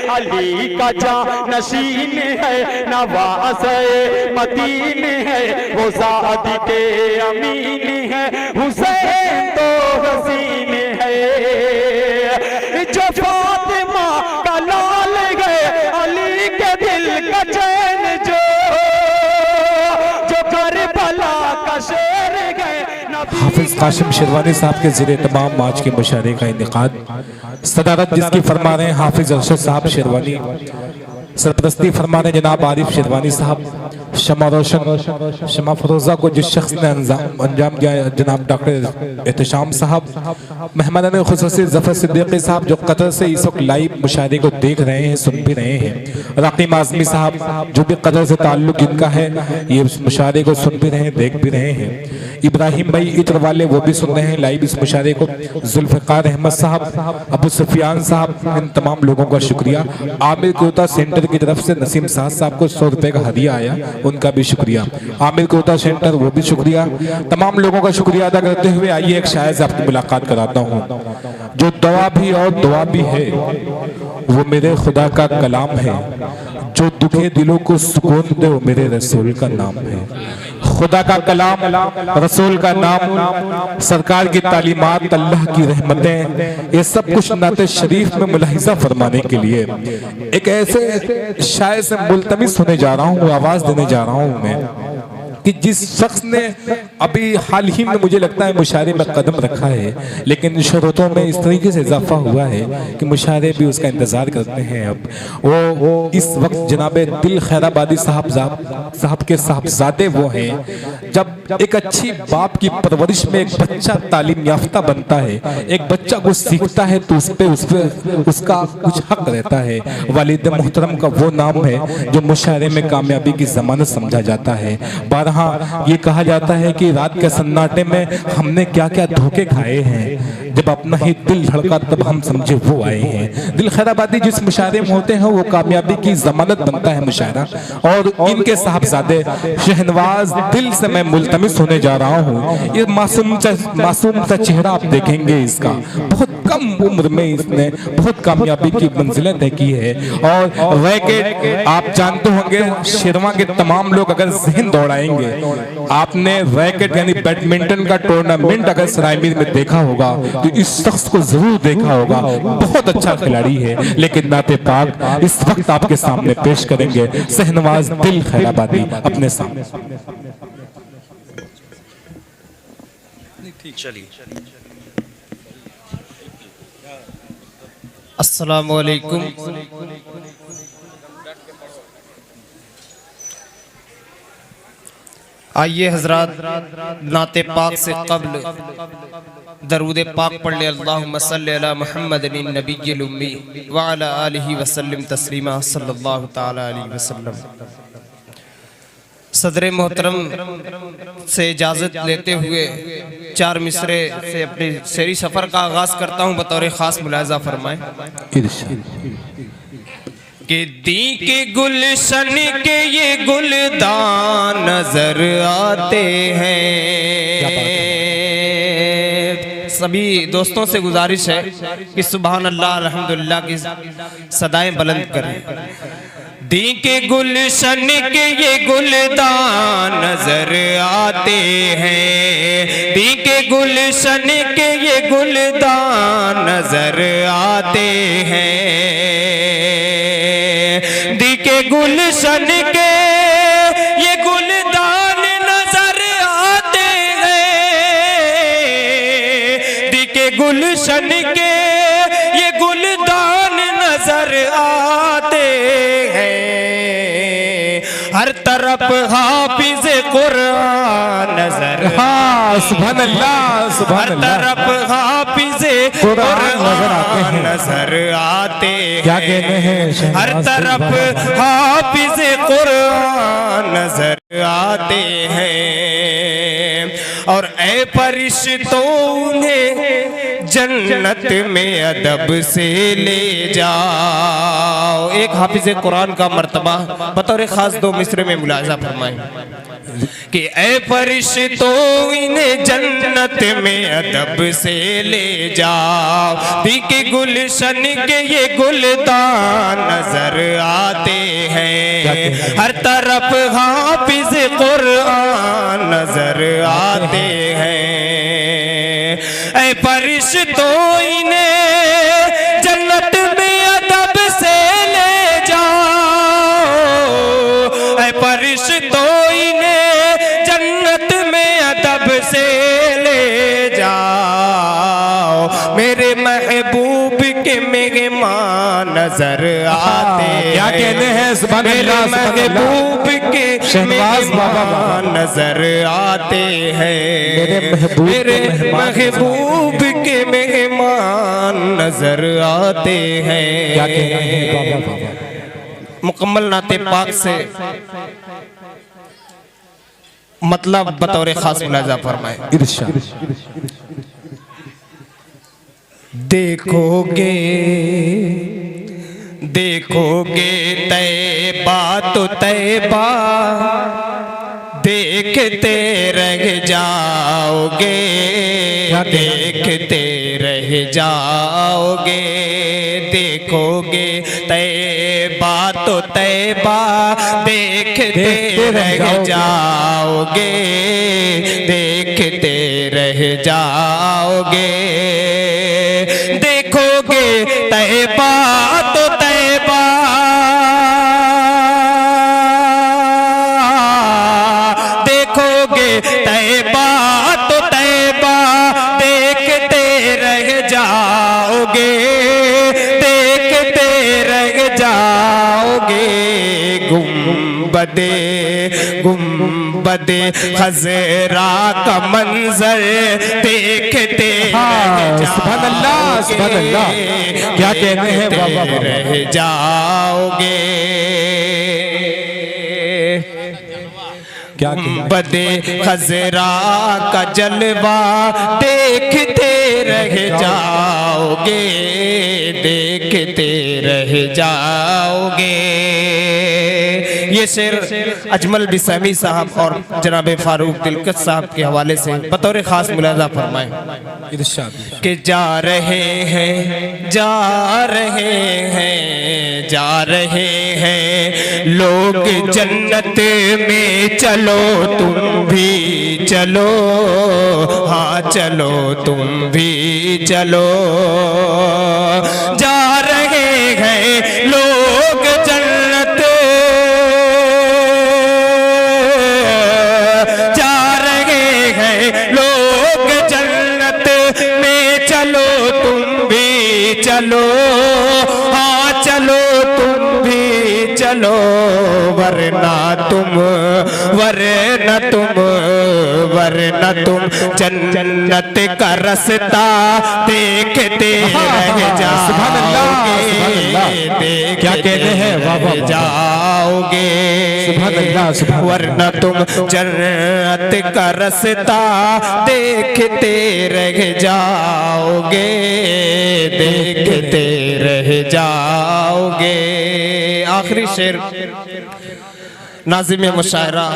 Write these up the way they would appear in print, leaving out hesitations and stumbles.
अली का जानशीन है, नवाज़े मदीन है, वो सादिक़ अमीन है, हुसैन तो हसीन है। जो फातिमा का लाल गए, अली के दिल का चैन जो करबला का शेर गए। हाफिज कासिम शेरवानी साहब के ज़रिए तमाम आज के मुशायरे का इनेकाद, सदारत जिसकी फरमा रहे हैं हाफिज अरशद साहब शेरवानी, सरपरस्ती फरमा रहे जनाब आरिफ शेरवानी साहब, शमा रोशन शमा फरोजा को जिस शख्स ने अंजाम दिया जनाब डॉक्टर एहतशाम साहब, मेहमान खुसूसी ज़फ़र सिद्दीकी साहब जो कतर से इस वक्त लाइव मुशायरे को देख रहे हैं, सुन भी रहे हैं, रकीम आज़मी साहब जो भी कतर से ताल्लुक़ जिनका है ये इस मुशायरे को सुन भी रहे हैं, देख भी रहे हैं, इब्राहिम भाई इत्र वाले वो भी सुन रहे हैं लाइव इस मुशायरे को, जुल्फ़िकार अहमद साहब, अबू सुफियान साहब, इन तमाम लोगों का शुक्रिया। आमिर कोता सेंटर की तरफ से नसीम साहब को 100 रुपये का हदिया आया, उनका भी शुक्रिया। आमिर कोता सेंटर वो भी शुक्रिया, तमाम लोगों का शुक्रिया अदा करते हुए आइए एक शायर से आपकी मुलाकात कराता हूँ। जो दवा भी और दुआ भी है वो मेरे खुदा का कलाम है, जो दुखे दिलों को सुकून दे वो मेरे रसूल का नाम है। खुदा का कलाम, रसूल का नाम, सरकार की तालीमात, अल्लाह की रहमतें, ये सब कुछ नाते शरीफ में मुलाहिजा फरमाने के लिए एक ऐसे शायर से मुल्तमिस होने जा रहा हूँ, आवाज़ देने जा रहा हूँ मैं कि जिस शख्स ने अभी हाल ही में मुझे लगता है मुशायरे में कदम रखा है, लेकिन शरोतों में इस तरीके से इजाफा हुआ है कि मुशायरे भी उसका इंतज़ार करते हैं। अब वो इस वक्त जनाब दिल खैराबादी साहब के साहबजादे वो हैं। जब एक अच्छी बाप की परवरिश में एक बच्चा तालीम याफ्ता बनता है, एक बच्चा कुछ सीखता है तो उस पर उसका कुछ हक रहता है। वालिद मोहतरम का वो नाम है जो मुशायरे में कामयाबी की ज़मानत समझा जाता है। हाँ, ये कहा जाता है कि रात के सन्नाटे में हमने क्या क्या धोखे खाए हैं, जब अपना ही दिल धड़का तब हम समझे वो आए हैं। दिल खैराबादी जिस मुशायरे में होते हैं वो कामयाबी की जमानत बनता है मुशायरा, और इनके साहबजादे शहनवाज दिल से मैं मुल्तमिस होने जा रहा हूँ। ये मासूम सा चेहरा आप देखेंगे, इसका बहुत कम उम्र में इसने बहुत कामयाबी की मंजिलें तय की है। और रैकेट आप जानते होंगे, शेरवा के तमाम लोग अगर ज़हन दौड़ाएंगे, आपने रैकेट यानी बैडमिंटन का टूर्नामेंट अगर सरायमीर में देखा होगा तो इस शख्स को जरूर देखा होगा। बहुत अच्छा खिलाड़ी है, लेकिन नाते पाक इस वक्त आपके सामने पेश करेंगे शहनवाज दिल खैराबादी अपने सामने। चलिए। अस्सलामु अलैकुम। आइए हजरात, नाते पाक से कब्ल दरूद पाक पढ़ ले। अल्लाहुम्मा सल्ली अला मुहम्मद नबिय्यिल उम्मी व अला आलिहि वसल्लम तस्लीमा सल्लल्लाहु तआला अलैहि वसल्लम। सदर मोहतरम से इजाज़त लेते हुए 4 मिसरे से अपने शेरी सफ़र का आगाज़ करता हूँ, बतौर ख़ास मुलाहिज़ा फरमाएं कि दी के गुलशन के ये गुलदान नजर आते हैं। सभी दोस्तों से गुजारिश है कि सुभान अल्लाह अल्हम्दुलिल्लाह की सदाएं बुलंद करें। दी के गुलशन के ये गुलदान नजर आते हैं, दी के गुलशन के ये गुलदान नजर आते हैं, दी के गुलशन के ये गुलदान नजर आते हैं, दी के गुलशन के ये गुलदान नजर आते हैं। हर तरफ हाफिज़ कुरान नजर, हाँ सुभान अल्लाह, सुभान अल्लाह। हर तरफ हाफिज़ कुरान नजर आते हैं, क्या कहते हैं, हर तरफ हाफिज़ कुरान नजर आते हैं। और ए फरिश्तों उन्हें जन्नत में अदब से ले जाओ। एक हाफिज़ कुरान का मर्तबा बतौर खास 2 मिसरे में मुलाहिज़ा फरमाएं कि ए फरिश्तों इन्हें जन्नत में अदब से ले जाओ, दी के गुलशन के ये गुलदान हर तरफ हाफिज कुरान नजर आते हैं। ऐ फरिश्तों इन्हें जन्नत में अदब से ले जाओ, ऐ फरिश्तों इन्हें जन्नत में अदब से ले जाओ। मेरे महबूब के मेहमान नजर आते क्या कहने हैं सुभान अल्लाह, महबूब के शहबाज बाबा नजर आते हैं। मेरे महबूब के मेहमान नजर आते हैं। क्या कहना है बाबा बाबा। मुकम्मल नाते पाक से मतलब बतौर खास मुलाजा फरमाए। इरशाद। देखोगे देखोगे तैबा तो तैबा, देखते रह जाओगे, देखते रह जाओगे। देखोगे तैबा तो तैबा, देखते रह जाओगे, देखते रह जाओगे। देखोगे तैबा तो तैबा, देखोगे तैबा तो तैबा, देखते रह जाओगे, देखते रह जाओगे। गुंबदे गुंबदे खज़रा का मंजर देखते सुभान अल्लाह सुभान अल्लाह। क्या कहते हैं बाबा रह जाओगे। क्या गुंबदे खज़रा का जलवा देखते रह जाओगे, देखते रह जाओगे। ये शेर अजमल बिसामी साहब और जनाब फारूक दिलकश साहब के हवाले से बतौर खास मुलाजा फरमाए। इरशाद। कि जा रहे हैं जा रहे हैं जा रहे हैं लोग जन्नत में, चलो तुम भी चलो, हाँ चलो तुम भी चलो। जा रहे हैं लोग जन्नत, जा रहे हैं लोग जन्नत में, चलो तुम भी चलो, हाँ चलो तुम भी चलो। वरना तुम जन्नत का रास्ता देखते रह जाओगे, क्या कहते हैं बाबा जाओगे। वरना तुम जन्नत का रास्ता देखते रह जाओगे, देखते रह जाओगे। आखिरी शेर नाज़िम मुशायरा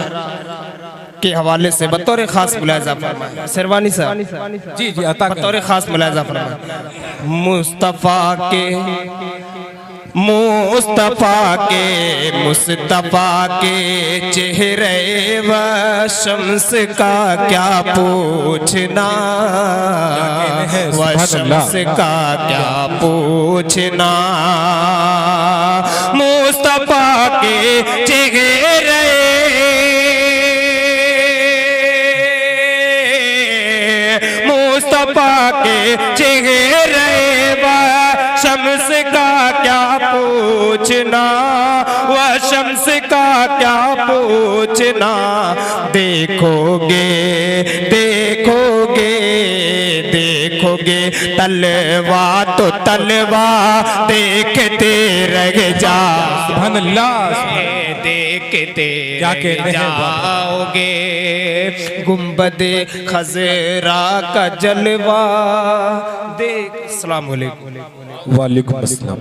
के हवाले से बतौर खास मुलाजा फरमाए। शेरवानी साहब जी जी अता बतौर खास मुलाजा फरमाए। मुस्तफ़ा के चेहरे व शम्स का क्या पूछना, व शम्स का क्या पूछना। मुस्तफ़ा के चेहरे मुस्तफ़ा के चेहरे व शम्स का क्या पूछना, व शम्स का क्या पूछना। देखोगे देखोगे देखोगे तलवा तो तलवा देखते रह जाओ। सुभान अल्लाह। देखते क्या कहते हैं जाओगे। गुंबदे खज़रा का जलवा देख। अस्सलाम वालेकुम। वालेकुम अस्सलाम।